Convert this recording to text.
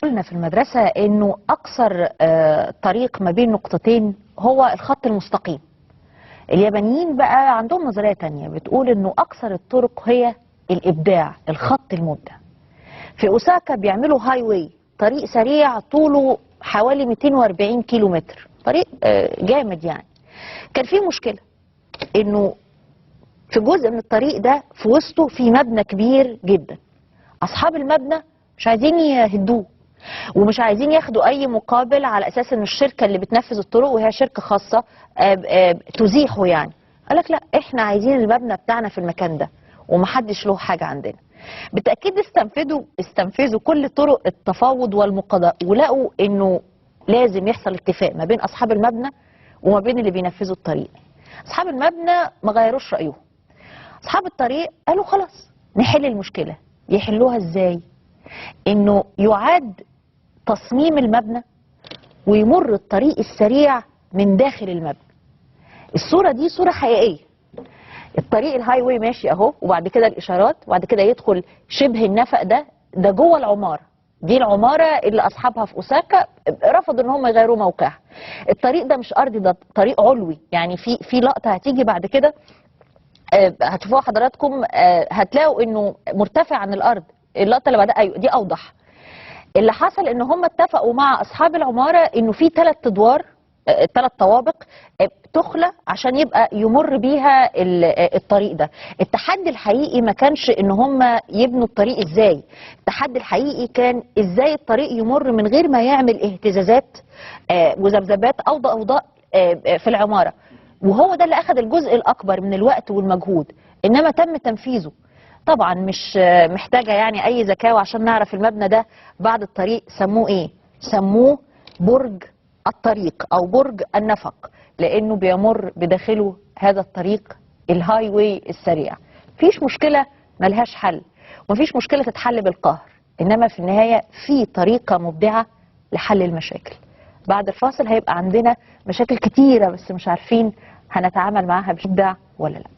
قلنا في المدرسة انه اقصر طريق ما بين نقطتين هو الخط المستقيم. اليابانيين بقى عندهم نظرية تانية بتقول انه اقصر الطرق هي الابداع، الخط المبدع. في اوساكا بيعملوا هاي واي، طريق سريع طوله حوالي 240 كيلو متر، طريق جامد يعني. كان في مشكلة انه في جزء من الطريق ده في وسطه في مبنى كبير جدا. اصحاب المبنى مش عايزين يهدوه ومش عايزين ياخدوا اي مقابل، على اساس ان الشركه اللي بتنفذ الطرق وهي شركه خاصه تزيحه يعني. قالك لا، احنا عايزين المبنى بتاعنا في المكان ده ومحدش له حاجه عندنا. بالتاكيد استنفذوا كل طرق التفاوض والمقاضاه، ولقوا انه لازم يحصل اتفاق ما بين اصحاب المبنى وما بين اللي بينفذوا الطريق. اصحاب المبنى ما غيروش رايهم. اصحاب الطريق قالوا خلاص نحل المشكله. يحلوها ازاي؟ انه يعاد تصميم المبنى ويمر الطريق السريع من داخل المبنى. الصورة دي صورة حقيقية. الطريق الهاي واي ماشي اهو، وبعد كده الاشارات، وبعد كده يدخل شبه النفق ده جوه العمارة. دي العمارة اللي اصحابها في اوساكا رفضوا ان هم يغيروا موقعها. الطريق ده مش ارضي، ده طريق علوي، يعني في لقطة هتيجي بعد كده هتشوفوها حضراتكم، هتلاقوا انه مرتفع عن الارض. اللقطة اللي بعدها ايوه دي اوضح. اللي حصل ان هم اتفقوا مع اصحاب العماره انه في 3 ادوار، 3 طوابق تخلى عشان يبقى يمر بيها الطريق ده. التحدي الحقيقي ما كانش ان هم يبنوا الطريق ازاي، التحدي الحقيقي كان ازاي الطريق يمر من غير ما يعمل اهتزازات وذبذبات او ضوضاء في العماره. وهو ده اللي اخذ الجزء الاكبر من الوقت والمجهود، انما تم تنفيذه. طبعا مش محتاجة يعني اي ذكاوة عشان نعرف المبنى ده بعد الطريق سموه ايه. سموه برج الطريق او برج النفق، لانه بيمر بداخله هذا الطريق الهاي واي السريع. مفيش مشكلة ملهاش حل، ومفيش مشكلة تتحل بالقهر، انما في النهاية في طريقة مبدعة لحل المشاكل. بعد الفاصل هيبقى عندنا مشاكل كتيرة بس مش عارفين هنتعامل معاها بإبداع ولا لا.